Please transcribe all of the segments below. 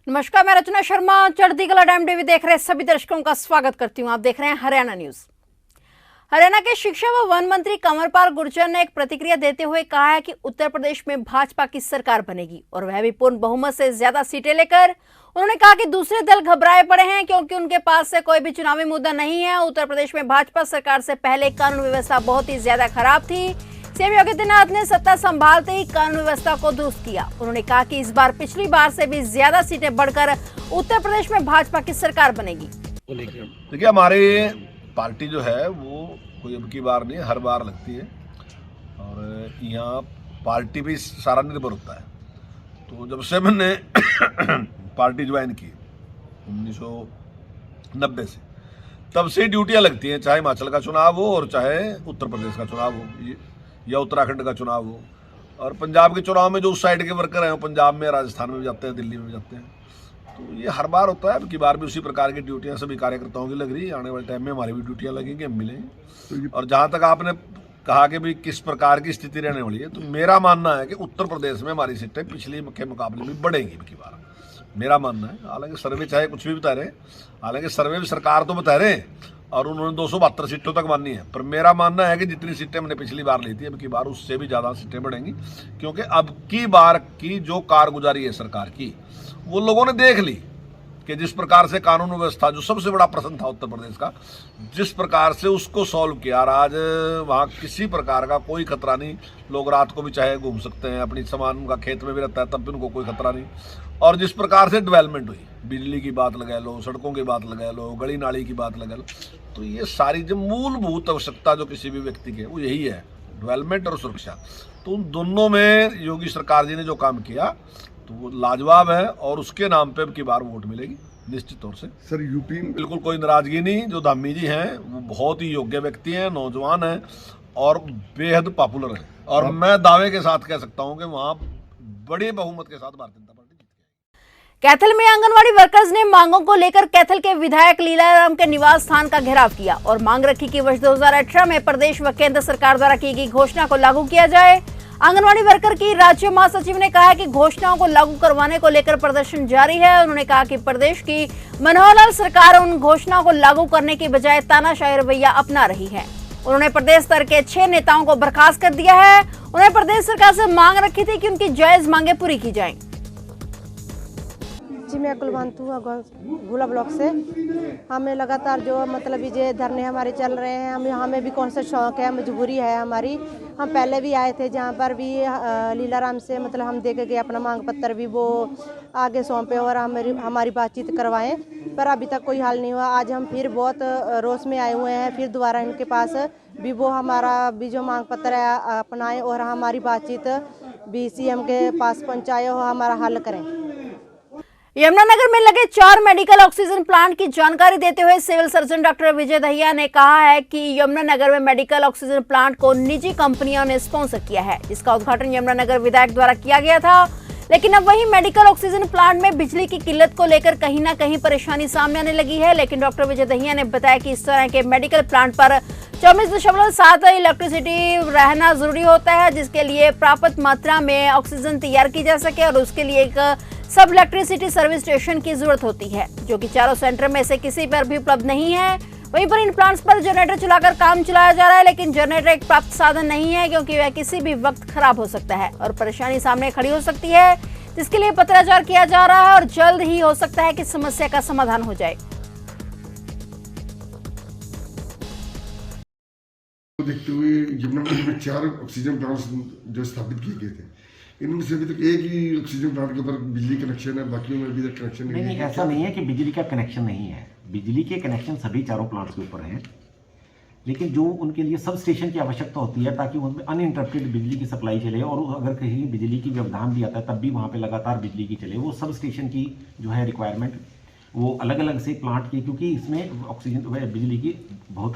नमस्कार, मैं रचना शर्मा चढ़ती कला टाइम टीवी देख रहे सभी दर्शकों का स्वागत करती हूं। आप देख रहे हैं हरियाणा न्यूज। हरियाणा के शिक्षा व वन मंत्री कंवरपाल गुर्जर ने एक प्रतिक्रिया देते हुए कहा है कि उत्तर प्रदेश में भाजपा की सरकार बनेगी और वह भी पूर्ण बहुमत से ज्यादा सीटें लेकर। उन्होंने कहा कि दूसरे दल घबराए पड़े हैं क्योंकि उनके पास से कोई भी चुनावी मुद्दा नहीं है। उत्तर प्रदेश में भाजपा सरकार से पहले कानून व्यवस्था बहुत ही ज्यादा खराब थी। सीएम योगी आदित्यनाथ ने सत्ता संभालते ही कानून व्यवस्था को दुरुस्त किया। उन्होंने कहा कि इस बार पिछली बार से भी ज्यादा सीटें बढ़कर उत्तर प्रदेश में भाजपा की सरकार बनेगी। देखिए, हमारी पार्टी जो है वो कोई अब की बार नहीं, हर बार लगती है और यहाँ पार्टी भी सारा निर्भर होता है। तो जब से मैंने पार्टी ज्वाइन की 1990 से, तब से ड्यूटियाँ लगती हैं, चाहे हिमाचल का चुनाव हो और चाहे उत्तर प्रदेश का चुनाव हो या उत्तराखंड का चुनाव हो। और पंजाब के चुनाव में जो उस साइड के वर्कर हैं वो पंजाब में, राजस्थान में भी जाते हैं, दिल्ली में भी जाते हैं। तो ये हर बार होता है। अब की बार भी उसी प्रकार की ड्यूटियां सभी कार्यकर्ताओं की लग रही है। आने वाले टाइम में हमारी भी ड्यूटियां लगेंगी, हम मिलेंगे। और जहां तक आपने कहा कि भाई किस प्रकार की स्थिति रहने वाली है, तो मेरा मानना है कि उत्तर प्रदेश में हमारी सीटें पिछली के मुकाबले में बढ़ेंगी अब की बार, मेरा मानना है। हालांकि सर्वे चाहे कुछ भी बता रहे, हालांकि सर्वे भी सरकार तो बता रहे और उन्होंने 272 सीटों तक मानी है, पर मेरा मानना है कि जितनी सीटें हमने पिछली बार ली थी अब की बार उससे भी ज़्यादा सीटें बढ़ेंगी। क्योंकि अब की बार की जो कारगुजारी है सरकार की, वो लोगों ने देख ली कि जिस प्रकार से कानून व्यवस्था, जो सबसे बड़ा प्रश्न था उत्तर प्रदेश का, जिस प्रकार से उसको सॉल्व किया। आज वहाँ किसी प्रकार का कोई खतरा नहीं। लोग रात को भी चाहे घूम सकते हैं, अपनी सामान उनका खेत में भी रहता है, तब भी उनको कोई खतरा नहीं। और जिस प्रकार से डेवलपमेंट हुई, बिजली की बात लगा लो, सड़कों की बात लगा लो, गली नाली की बात लगा लो, तो ये सारी जो मूलभूत आवश्यकता जो किसी भी व्यक्ति की है वो यही है, डेवलपमेंट और सुरक्षा। तो उन दोनों में योगी सरकार जी ने जो काम किया तो वो लाजवाब है और उसके नाम पे अब की बार वोट मिलेगी निश्चित तौर से। सर, यूपी में बिल्कुल कोई नाराजगी नहीं। जो धामी जी हैं वो बहुत ही योग्य व्यक्ति हैं, नौजवान हैं और बेहद पॉपुलर हैं। और मैं दावे के साथ कह सकता हूं कि वहां बड़े बहुमत के साथ भारतीय जनता पार्टी जीत गई। कैथल में आंगनवाड़ी वर्कर्स ने मांगों को लेकर कैथल के विधायक लीलाराम के निवास स्थान का घेराव किया और मांग रखी कि वर्ष 2018 में प्रदेश व केंद्र सरकार द्वारा की गई घोषणा को लागू किया जाए। आंगनवाड़ी वर्कर की राज्य महासचिव ने कहा कि घोषणाओं को लागू करवाने को लेकर प्रदर्शन जारी है। उन्होंने कहा कि प्रदेश की मनोहर लाल सरकार उन घोषणाओं को लागू करने की बजाय तानाशाही रवैया अपना रही है। उन्होंने प्रदेश स्तर के 6 नेताओं को बर्खास्त कर दिया है। उन्होंने प्रदेश सरकार से मांग रखी थी कि उनकी जायज मांगे पूरी की जाएं। जी, मैं कुलवंत हूँ भूला ब्लॉक से। हमें लगातार जो मतलब ये धरने हमारे चल रहे हैं, हमें भी कौन सा शौक है, मजबूरी है हमारी। हम पहले भी आए थे जहाँ पर भी लीलाराम से मतलब हम दे के गए अपना मांग पत्र भी, वो आगे सौंपे और हमारी बातचीत करवाएं, पर अभी तक कोई हल नहीं हुआ। आज हम फिर बहुत रोष में आए हुए हैं, फिर दोबारा इनके पास भी वो हमारा भी जो मांग पत्र है अपनाएं और हमारी बातचीत भी सीएम के पास पहुँचाए और हमारा हल करें। यमुनानगर में लगे 4 मेडिकल ऑक्सीजन प्लांट की जानकारी देते हुए civil surgeon doctor Vijay Dahiya ने कहा है कि यमुनानगर में मेडिकल ऑक्सीजन प्लांट को निजी कंपनियों ने स्पॉन्सर किया है, जिसका उद्घाटन यमुनानगर विधायक द्वारा किया गया था। लेकिन अब वही मेडिकल ऑक्सीजन प्लांट में बिजली की किल्लत को लेकर कहीं ना कहीं परेशानी सामने आने लगी है। लेकिन डॉक्टर विजय दहिया ने बताया कि इस तरह के मेडिकल प्लांट पर 24.7 इलेक्ट्रिसिटी रहना जरूरी होता है, जिसके लिए पर्याप्त मात्रा में ऑक्सीजन तैयार की जा सके और उसके लिए एक सब इलेक्ट्रिसिटी सर्विस स्टेशन की जरूरत होती है, जो कि चारों सेंटर में से किसी पर भी उपलब्ध नहीं है। वहीं पर इन प्लांट्स पर जनरेटर चलाकर काम चलाया जा रहा है, लेकिन जनरेटर एक प्राप्त साधन नहीं है क्योंकि वह किसी भी वक्त खराब हो सकता है और परेशानी सामने खड़ी हो सकती है, जिसके लिए पत्राचार किया जा रहा है और जल्द ही हो सकता है कि समस्या का समाधान हो जाए। देखते हुए यमुनानगर में 4 ऑक्सीजन प्लांट्स जो स्थापित किए गए थे, इनमें से अभी तक एक ही ऑक्सीजन प्लांट के ऊपर बिजली कनेक्शन है, बाकी में अभी तक कनेक्शन नहीं है। ऐसा नहीं है कि बिजली का कनेक्शन नहीं है, बिजली के कनेक्शन सभी चारों प्लांट्स के ऊपर हैं, लेकिन जो उनके लिए सब स्टेशन की आवश्यकता होती है ताकि उनमें अनइंटरप्टेड बिजली की सप्लाई चले और अगर कहीं बिजली की व्यवधान भी आता है तब भी वहाँ पे लगातार बिजली की चले, वो सब स्टेशन की जो है रिक्वायरमेंट वो अलग अलग से प्लांट की, क्योंकि इसमें ऑक्सीजन बिजली की बहुत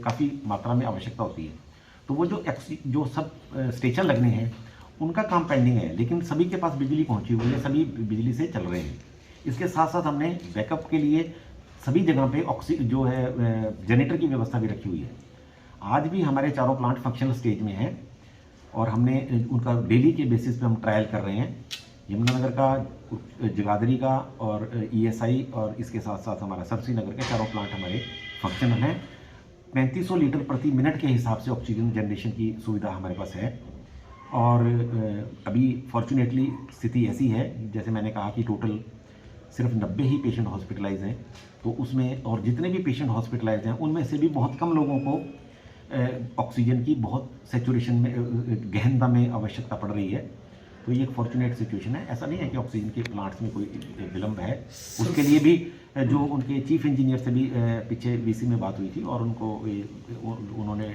काफ़ी मात्रा में आवश्यकता होती है। तो वो जो सब स्टेशन लगने हैं उनका काम पेंडिंग है, लेकिन सभी के पास बिजली पहुंची हुई है, सभी बिजली से चल रहे हैं। इसके साथ साथ हमने बैकअप के लिए सभी जगह पे जो है जनरेटर की व्यवस्था भी रखी हुई है। आज भी हमारे चारों प्लांट फंक्शनल स्टेज में हैं और हमने उनका डेली के बेसिस पे हम ट्रायल कर रहे हैं। यमुनानगर का, जगाधरी का और ESI और इसके साथ साथ हमारा सरसी नगर के चारों प्लांट हमारे फंक्शनल हैं। 3500 लीटर प्रति मिनट के हिसाब से ऑक्सीजन जनरेशन की सुविधा हमारे पास है। और अभी फॉर्चुनेटली स्थिति ऐसी है, जैसे मैंने कहा कि टोटल सिर्फ 90 ही पेशेंट हॉस्पिटलाइज हैं, तो उसमें और जितने भी पेशेंट हॉस्पिटलाइज हैं उनमें से भी बहुत कम लोगों को ऑक्सीजन की बहुत सेचुरेशन में, गहनता में आवश्यकता पड़ रही है। तो ये एक फॉर्चुनेट सिचुएशन है। ऐसा नहीं है कि ऑक्सीजन के प्लांट्स में कोई विलम्ब है। उसके लिए भी जो उनके चीफ इंजीनियर से भी पीछे VC में बात हुई थी और उन्होंने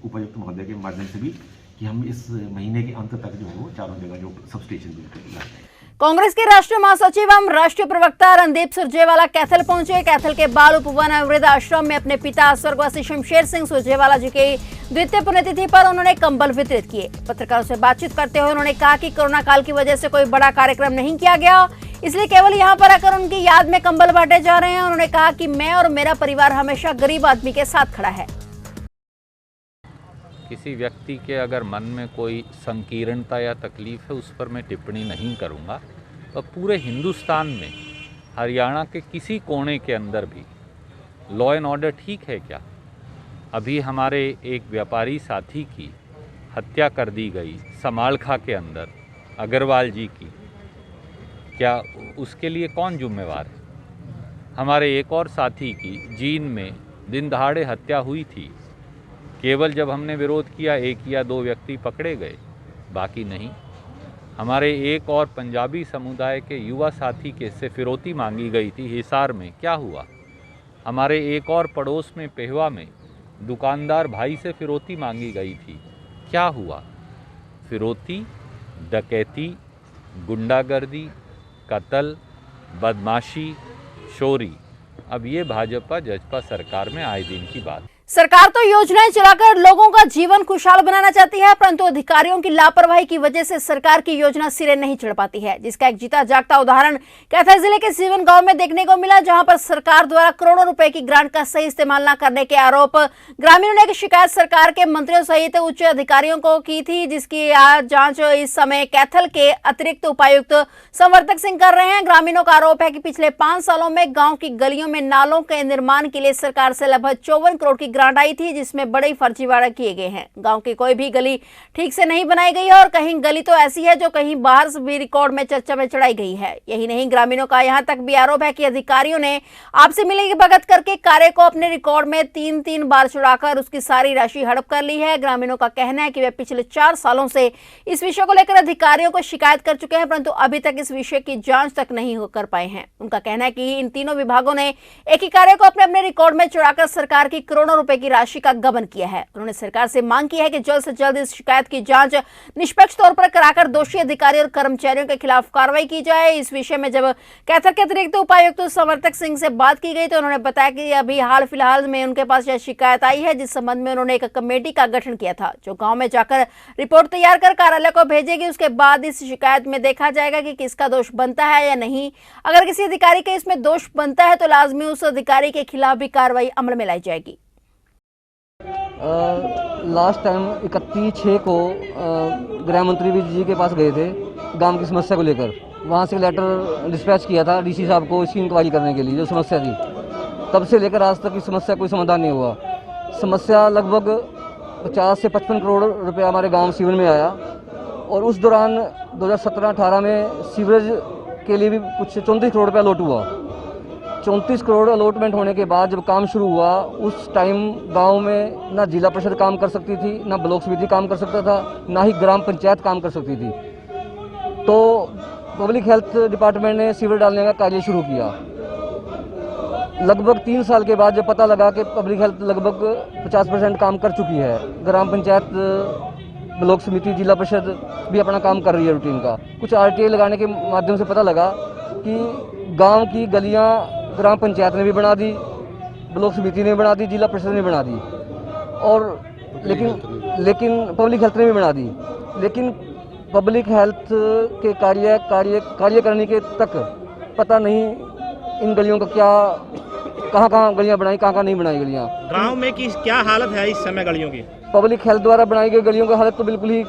उपायुक्त महोदय के माध्यम से भी कि हम इस महीने के अंत तक जो है वो चारों जगह जो सब स्टेशन भी। कांग्रेस के राष्ट्रीय महासचिव एवं राष्ट्रीय प्रवक्ता रणदीप सुरजेवाला कैथल पहुंचे। कैथल के बाल उपवन वृद्ध आश्रम में अपने पिता स्वर्गवासी शमशेर सिंह सुरजेवाला जी की द्वितीय पुण्यतिथि पर उन्होंने कंबल वितरित किए। पत्रकारों से बातचीत करते हुए उन्होंने कहा कि कोरोना काल की वजह से कोई बड़ा कार्यक्रम नहीं किया गया, इसलिए केवल यहां पर आकर उनकी याद में कंबल बांटे जा रहे हैं। उन्होंने कहा कि मैं और मेरा परिवार हमेशा गरीब आदमी के साथ खड़ा है। किसी व्यक्ति के अगर मन में कोई संकीर्णता या तकलीफ है उस पर मैं टिप्पणी नहीं करूंगा। और पूरे हिंदुस्तान में हरियाणा के किसी कोने के अंदर भी लॉ एंड ऑर्डर ठीक है क्या? अभी हमारे एक व्यापारी साथी की हत्या कर दी गई समालखा के अंदर, अग्रवाल जी की, क्या उसके लिए कौन जिम्मेवार है? हमारे एक और साथी की जींद में दिन दहाड़े हत्या हुई थी, केवल जब हमने विरोध किया 1 या 2 व्यक्ति पकड़े गए, बाकी नहीं। हमारे एक और पंजाबी समुदाय के युवा साथी के से फिरौती मांगी गई थी हिसार में, क्या हुआ? हमारे एक और पड़ोस में पेहवा में दुकानदार भाई से फिरौती मांगी गई थी, क्या हुआ? फिरौती, डकैती, गुंडागर्दी, कत्ल, बदमाशी, चोरी, अब ये भाजपा जजपा सरकार में आए दिन की बात। सरकार तो योजनाएं चलाकर लोगों का जीवन खुशहाल बनाना चाहती है, परंतु अधिकारियों की लापरवाही की वजह से सरकार की योजना सिरे नहीं चढ़ पाती है, जिसका एक जीता जागता उदाहरण कैथल जिले के सीवन गांव में देखने को मिला, जहां पर सरकार द्वारा करोड़ों रुपए की ग्रांट का सही इस्तेमाल न करने के आरोप ग्रामीणों ने एक शिकायत सरकार के मंत्रियों सहित उच्च अधिकारियों को की थी, जिसकी आज जांच इस समय कैथल के अतिरिक्त उपायुक्त संवर्तक सिंह कर रहे हैं। ग्रामीणों का आरोप है कि पिछले 5 सालों में गाँव की गलियों में नालों के निर्माण के लिए सरकार से लगभग 54 करोड़ की ग्रांट आई थी, जिसमें बड़े फर्जीवाड़ा किए गए हैं। गांव की कोई भी गली ठीक से नहीं बनाई गई है और कहीं गली तो ऐसी है जो कहीं बाहर से भी रिकॉर्ड में चर्चा में चढ़ाई गई है। यही नहीं, ग्रामीणों का यहां तक भी आरोप है कि अधिकारियों ने आपसे मिली भगत करके कार्य को अपने रिकॉर्ड में 3-3 बार चढ़ाकर उसकी सारी राशि हड़प कर ली है। ग्रामीणों का कहना है कि वे पिछले 4 सालों से इस विषय को लेकर अधिकारियों को शिकायत कर चुके हैं, परंतु अभी तक इस विषय की जांच तक नहीं कर पाए हैं। उनका कहना है कि इन तीनों विभागों ने एक ही कार्य को अपने अपने रिकॉर्ड में चढ़ाकर सरकार की करोड़ों रुपए की राशि का गबन किया है। उन्होंने सरकार से मांग की है कि जल्द से जल्द इस शिकायत की जांच निष्पक्ष तौर पर कराकर दोषी अधिकारी और कर्मचारियों के खिलाफ कार्रवाई की जाए। इस विषय में जब कैथल के अतिरिक्त उपायुक्त संवर्तक सिंह से बात की गई तो उन्होंने बताया कि अभी हाल फिलहाल में उनके पास यह शिकायत आई है, जिस संबंध में उन्होंने एक कमेटी का गठन किया था, जो गाँव में जाकर रिपोर्ट तैयार कर कार्यालय को भेजेगी। उसके बाद इस शिकायत में देखा जाएगा कि किसका दोष बनता है या नहीं। अगर किसी अधिकारी के इसमें दोष बनता है तो लाजमी उस अधिकारी के खिलाफ भी कार्रवाई अमल में लाई जाएगी। लास्ट टाइम 31/6 को गृह मंत्री जी के पास गए थे गांव की समस्या को लेकर। वहां से लेटर डिस्पैच किया था डीसी साहब को इसकी इंक्वायरी करने के लिए जो समस्या थी। तब से लेकर आज तक इस समस्या कोई समाधान नहीं हुआ। समस्या लगभग 50 से 55 करोड़ रुपए हमारे गांव सीवन में आया और उस दौरान 2017-18 में सीवरेज के लिए भी कुछ 34 करोड़ रुपये अलॉट हुआ। 34 करोड़ अलॉटमेंट होने के बाद जब काम शुरू हुआ उस टाइम गांव में ना जिला परिषद काम कर सकती थी, ना ब्लॉक समिति काम कर सकता था, ना ही ग्राम पंचायत काम कर सकती थी। तो पब्लिक हेल्थ डिपार्टमेंट ने सीवर डालने का कार्य शुरू किया। लगभग 3 साल के बाद जब पता लगा कि पब्लिक हेल्थ लगभग 50% काम कर चुकी है, ग्राम पंचायत, ब्लॉक समिति, जिला परिषद भी अपना काम कर रही है रूटीन का, कुछ RTI लगाने के माध्यम से पता लगा कि गाँव की गलियाँ ग्राम पंचायत ने भी बना दी, ब्लॉक समिति ने बना दी, जिला परिषद ने बना दी और लेकिन पब्लिक हेल्थ ने भी बना दी। लेकिन पब्लिक हेल्थ के कार्य करने के तक पता नहीं इन गलियों का कहाँ गलियाँ बनाई, कहाँ नहीं बनाई गलियाँ। गांव में क्या हालत है इस समय गलियों की? पब्लिक हेल्थ द्वारा बनाई गई गलियों की हालत तो बिल्कुल ही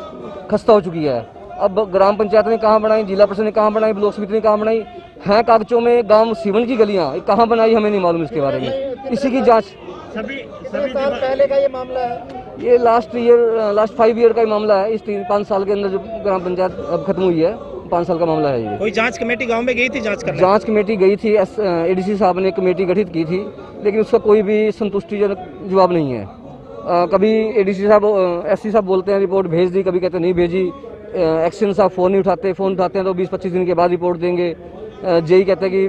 खस्ता हो चुकी है अब ग्राम पंचायत ने कहाँ बनाई, जिला परिषद ने कहाँ बनाई, ब्लॉक समिति ने कहाँ बनाई, हैं कागजों में गांव सीवन की गलियां, ये कहाँ बनाई हमें नहीं मालूम इसके बारे में। इसी की जांच सभी पहले का ये मामला है। ये लास्ट 5 ईयर का ही मामला है। इस 5 साल के अंदर जो ग्राम पंचायत अब खत्म हुई है, 5 साल का मामला है ये। कोई जांच कमेटी गांव में गई थी जांच करने? जांच कमेटी गई थी, एडीसी साहब ने कमेटी गठित की थी, लेकिन उसका कोई भी संतुष्टिजनक जवाब नहीं है। कभी एडीसी साहब एससी साहब बोलते हैं रिपोर्ट भेज दी, कभी कहते नहीं भेजी। एक्शन साहब फ़ोन नहीं उठाते, फ़ोन उठाते हैं तो 20-25 दिन के बाद रिपोर्ट देंगे। जेई कहते हैं कि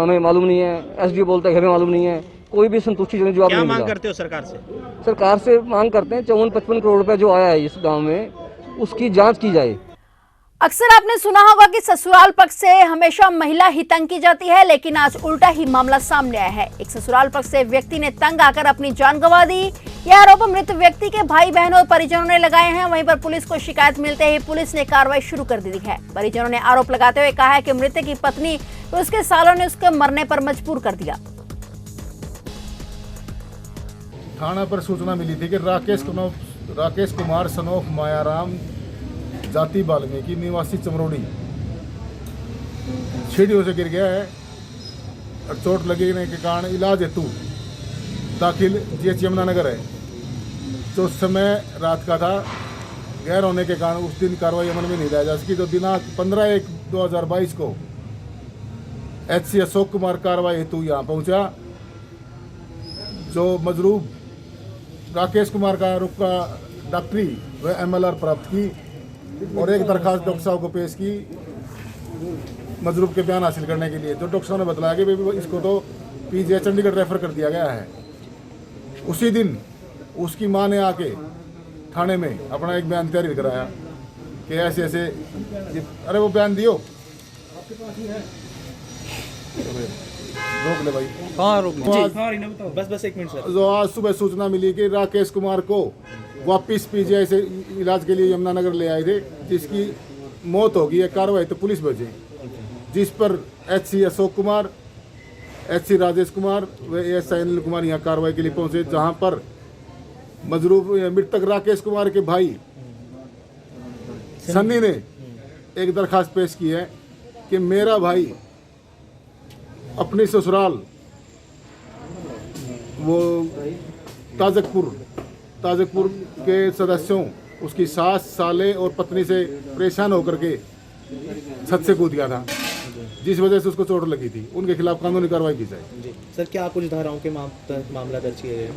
हमें मालूम नहीं है, एसडीओ बोलता है कि हमें मालूम नहीं है। कोई भी संतुष्टिजनक जवाब नहीं मिला। क्या मांग करते हो सरकार से? सरकार से मांग करते हैं 54-55 करोड़ रुपए जो आया है इस गांव में, उसकी जांच की जाए। अक्सर आपने सुना होगा कि ससुराल पक्ष से हमेशा महिला ही तंग की जाती है, लेकिन आज उल्टा ही मामला सामने आया है। एक ससुराल पक्ष से व्यक्ति ने तंग आकर अपनी जान गंवा दी। यह आरोप मृत व्यक्ति के भाई बहनों और परिजनों ने लगाए हैं। वहीं पर पुलिस को शिकायत मिलते ही पुलिस ने कार्रवाई शुरू कर दी है। परिजनों ने आरोप लगाते हुए कहा है कि मृतक की पत्नी और उसके सालों ने उसके मरने पर मजबूर कर दिया। थाना पर सूचना मिली थी कि राकेश कुमार सनोफ मायाराम जाति वाल्मीकि निवासी चमरोड़ी सीढ़ियों से गिर गया है और चोट लगने के कारण इलाज हेतु दाखिल जीएच यमुनानगर है। जो समय रात का था, गैर होने के कारण उस दिन कार्रवाई अमल में नहीं लाई जा सकी। तो दिनांक 15/1/2022 को HC अशोक कुमार कार्रवाई हेतु यहाँ पहुँचा। जो मजरूब राकेश कुमार का आरोप का डॉक्टरी व MLR प्राप्त की और एक दरखास्त डॉक्टर साहब को पेश की मजरूब के बयान हासिल करने के लिए। जो डॉक्टर साहब ने बताया कि इसको तो PGI चंडीगढ़ रेफर कर दिया गया है। उसी दिन उसकी मां ने आके थाने में अपना एक बयान तैयार कराया कि ऐसे ऐसे, अरे वो बयान दियो, रोक ले भाई। हाँ रोक बस 1 मिनट सर। जो आज सुबह सूचना मिली कि राकेश कुमार को वापिस PGI से इलाज के लिए यमुनानगर ले आए थे, जिसकी मौत हो गई है। कार्रवाई तो पुलिस भेजी, जिस पर HC अशोक कुमार, HC राजेश कुमार व ASI अनिल कुमार यहाँ कार्रवाई के लिए पहुंचे, जहां पर मजरूब मृतक राकेश कुमार के भाई सन्नी ने एक दरखास्त पेश की है कि मेरा भाई अपने ससुराल वो ताजकपुर के सदस्यों, उसकी सास, साले और पत्नी से परेशान होकर के छत से कूद गया था, जिस वजह से उसको चोट लगी थी। उनके खिलाफ कानूनी कार्रवाई की जाए। सर क्या कुछ धाराओं के मामला दर्ज किया गया?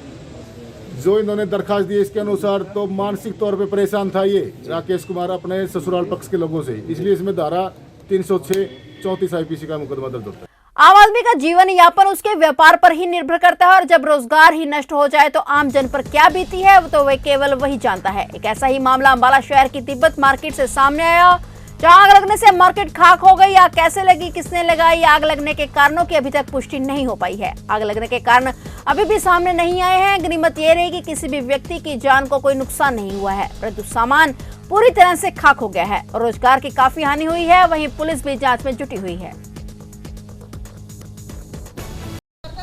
जो इन्होंने दरखास्त दी इसके अनुसार तो मानसिक तौर पे परेशान था ये राकेश कुमार अपने ससुराल पक्ष के लोगों से, इसलिए इसमें धारा 306-34 IPC का मुकदमा दर्ज होता है। आम आदमी का जीवन यापन उसके व्यापार पर ही निर्भर करता है और जब रोजगार ही नष्ट हो जाए तो आम जन पर क्या बीती है वो तो वे केवल वही जानता है। एक ऐसा ही मामला अंबाला शहर की तिब्बत मार्केट से सामने आया, जहां आग लगने से मार्केट खाक हो गई। आग कैसे लगी, किसने लगाई, आग लगने के कारणों की अभी तक पुष्टि नहीं हो पाई है। आग लगने के कारण अभी भी सामने नहीं आए हैं। गनीमत ये रही कि किसी भी व्यक्ति की जान को कोई नुकसान नहीं हुआ है, परंतु सामान पूरी तरह से खाक हो गया है और रोजगार की काफी हानि हुई है। वहीं पुलिस भी जांच में जुटी हुई है।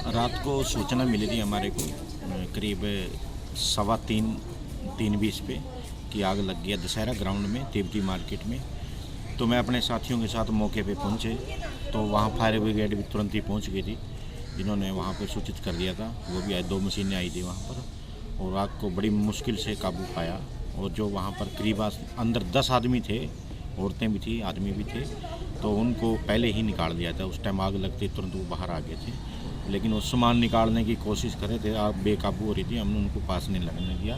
रात को सूचना मिली थी हमारे को करीब 3:15-3:20 पे कि आग लग गया दशहरा ग्राउंड में तिब्बती मार्केट में। तो मैं अपने साथियों के साथ मौके पे पहुंचे तो वहाँ फायर ब्रिगेड भी तुरंत ही पहुंच गई थी, जिन्होंने वहाँ पे सूचित कर दिया था। वो भी 2 मशीनें आई थी वहाँ पर और आग को बड़ी मुश्किल से काबू पाया। और जो वहाँ पर करीब अंदर 10 आदमी थे, औरतें भी थी, आदमी भी थे, तो उनको पहले ही निकाल दिया था। उस टाइम आग लगते तुरंत वो बाहर आ गए थे, लेकिन वो सामान निकालने की कोशिश करे थे, आग बेकाबू हो रही थी। हमने उनको पास नहीं लगने दिया,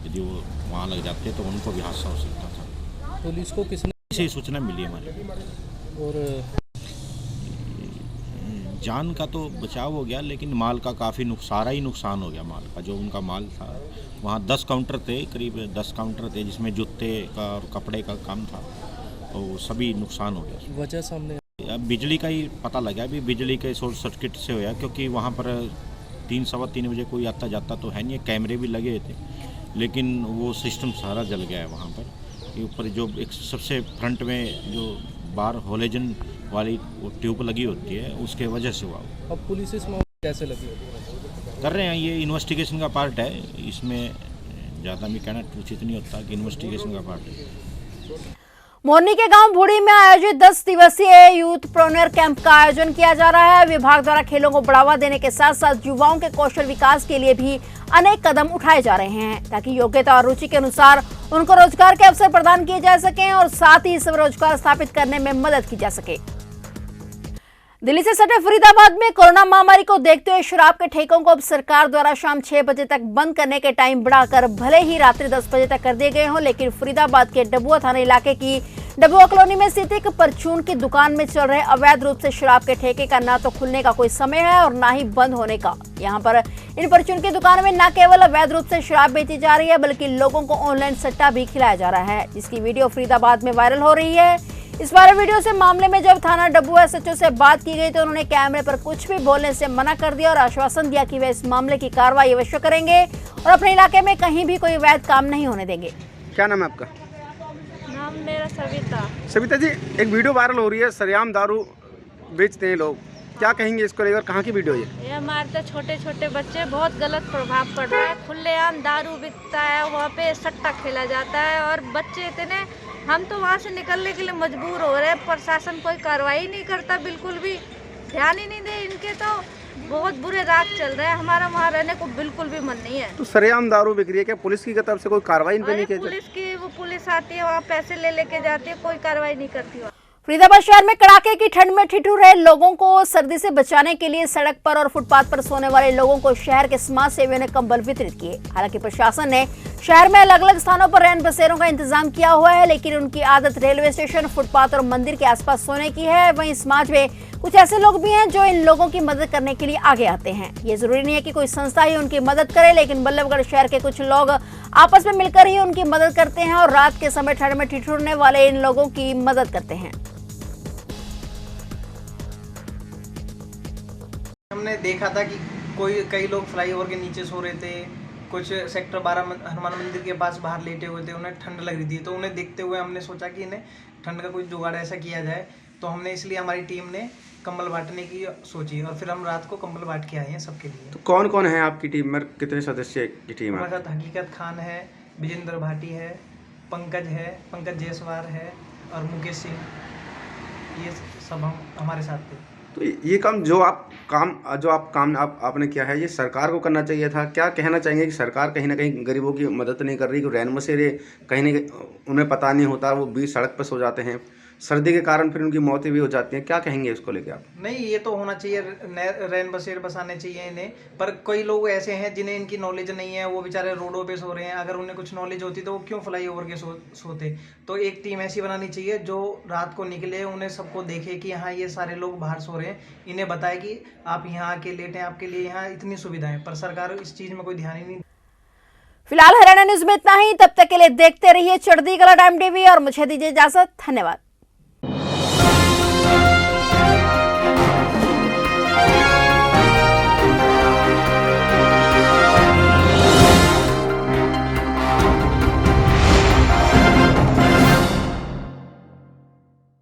यदि वो वहाँ लग जाते तो उनको भी हादसा हो सकता था। पुलिस को किसने से सूचना मिली हमारे और जान का तो बचाव हो गया, लेकिन माल का काफ़ी सारा ही नुकसान हो गया। माल का जो उनका माल था, वहाँ 10 काउंटर थे, करीब 10 काउंटर थे, जिसमें जूते का और कपड़े का काम था, तो सभी नुकसान हो गया। वजह सामने अब बिजली का ही पता लगा, अभी बिजली के शॉर्ट सर्किट से होया, क्योंकि वहाँ पर 3-3:15 बजे कोई आता जाता तो है नहीं, कैमरे भी लगे थे, लेकिन वो सिस्टम सारा जल गया है वहाँ पर। ये ऊपर जो एक सबसे फ्रंट में जो बार होलेजन वाली वो ट्यूब लगी होती है, उसके वजह से हुआ। अब पुलिस इस मामले कैसे लगी? कर रहे हैं, ये इन्वेस्टिगेशन का पार्ट है, इसमें ज़्यादा भी कहना उचित नहीं होता कि इन्वेस्टिगेशन का पार्ट है। मोरनी के गांव भूड़ी में आयोजित 10 दिवसीय यूथप्रेन्योर कैंप का आयोजन किया जा रहा है। विभाग द्वारा खेलों को बढ़ावा देने के साथ साथ युवाओं के कौशल विकास के लिए भी अनेक कदम उठाए जा रहे हैं ताकि योग्यता और रुचि के अनुसार उनको रोजगार के अवसर प्रदान किए जा सकें और साथ ही स्वरोजगार स्थापित करने में मदद की जा सके। दिल्ली से सटे फरीदाबाद में कोरोना महामारी को देखते हुए शराब के ठेकों को अब सरकार द्वारा शाम 6 बजे तक बंद करने के टाइम बढ़ाकर भले ही रात्रि 10 बजे तक कर दिए गए हों, लेकिन फरीदाबाद के डबुआ थाना इलाके की डबुआ कॉलोनी में स्थित एक परचून की दुकान में चल रहे अवैध रूप से शराब के ठेके का ना तो खुलने का कोई समय है और ना ही बंद होने का। यहाँ पर इन परचून की दुकान में न केवल अवैध रूप से शराब बेची जा रही है बल्कि लोगों को ऑनलाइन सट्टा भी खिलाया जा रहा है, जिसकी वीडियो फरीदाबाद में वायरल हो रही है। इस वायरल वीडियो से मामले में जब थाना डब्बू एसएचओ से बात की गई तो उन्होंने कैमरे पर कुछ भी बोलने से मना कर दिया और आश्वासन दिया कि वे इस मामले की कार्रवाई अवश्य करेंगे और अपने इलाके में कहीं भी कोई अवैध काम नहीं होने देंगे। क्या नाम है आपका? नाम मेरा सविता। सविता जी, एक वीडियो वायरल हो रही है, सरेआम दारू बेचते हैं लोग, क्या कहेंगे इसको लेकर? कहाँ की वीडियो है? ये हमारे तो छोटे छोटे बच्चे बहुत गलत प्रभाव पड़ रहा है। खुलेआम दारू बिकता है, वहाँ पे सट्टा खेला जाता है और बच्चे इतने, हम तो वहाँ से निकलने के लिए मजबूर हो रहे हैं। प्रशासन कोई कार्रवाई नहीं करता, बिल्कुल भी ध्यान ही नहीं दे इनके, तो बहुत बुरे रात चल रहे हैं। हमारा वहाँ रहने को बिल्कुल भी मन नहीं है। तो सरेआम दारू बिक रही है, क्या पुलिस की तरफ से कोई कार्रवाई नहीं की? पुलिस की, वो पुलिस आती है वहाँ पैसे ले लेके जाती है, कोई कार्रवाई नहीं करती वहाँ। फरीदाबाद शहर में कड़ाके की ठंड में ठिठुर रहे लोगों को सर्दी से बचाने के लिए सड़क पर और फुटपाथ पर सोने वाले लोगों को शहर के समाज सेवियों ने कंबल वितरित किए। हालांकि प्रशासन ने शहर में अलग अलग स्थानों पर रैन बसेरों का इंतजाम किया हुआ है, लेकिन उनकी आदत रेलवे स्टेशन, फुटपाथ और मंदिर के आसपास सोने की है। वहीं समाज में कुछ ऐसे लोग भी हैं जो इन लोगों की मदद करने के लिए आगे आते हैं। ये जरूरी नहीं है कि कोई संस्था ही उनकी मदद करे, लेकिन बल्लभगढ़ शहर के कुछ लोग आपस में मिलकर ही उनकी मदद करते हैं और रात के समय ठंड में ठिठुरने वाले इन लोगों की मदद करते हैं। हमने देखा था कि कई लोग फ्लाईओवर के नीचे सो रहे थे, कुछ सेक्टर 12 हनुमान मंदिर के पास बाहर लेटे हुए थे, उन्हें ठंड लग रही थी। तो उन्हें देखते हुए हमने सोचा कि इन्हें ठंड का कोई जुगाड़ ऐसा किया जाए, तो हमने इसलिए हमारी टीम ने कंबल बांटने की सोची और फिर हम रात को कंबल बांट के आए हैं सबके लिए। तो कौन कौन है आपकी टीम में, कितने सदस्य की टीम है? हमारे साथ हकीकत खान है, विजेंद्र भाटी है, पंकज जयसवार है और मुकेश सिंह, ये सब हमारे साथ थे। तो ये काम जो आपने किया है, ये सरकार को करना चाहिए था। क्या कहना चाहेंगे कि सरकार कहीं ना कहीं गरीबों की मदद नहीं कर रही? कि रैन बसेरे कहीं ना कहीं उन्हें पता नहीं होता, वो बीच सड़क पर सो जाते हैं, सर्दी के कारण फिर उनकी मौतें भी हो जाती हैं। क्या कहेंगे इसको लेकर आप? नहीं, ये तो होना चाहिए, रैन बसेर बसाने चाहिए इन्हें, पर कई लोग ऐसे हैं जिन्हें इनकी नॉलेज नहीं है, वो बेचारे रोडों पे सो रहे हैं। अगर उन्हें कुछ नॉलेज होती तो वो क्यों फ्लाई ओवर के सोते। तो एक टीम ऐसी बनानी चाहिए जो रात को निकले, उन्हें सबको देखे कि हाँ ये सारे लोग बाहर सो रहे हैं, इन्हें बताए कि आप यहाँ आके लेटें, आपके लिए यहाँ इतनी सुविधाएं, पर सरकार इस चीज़ में कोई ध्यान ही नहीं। फिलहाल हरियाणा न्यूज में इतना ही। तब तक के लिए देखते रहिए चढ़ती कला टाइम टीवी और मुझे दीजिए इजाजत। धन्यवाद।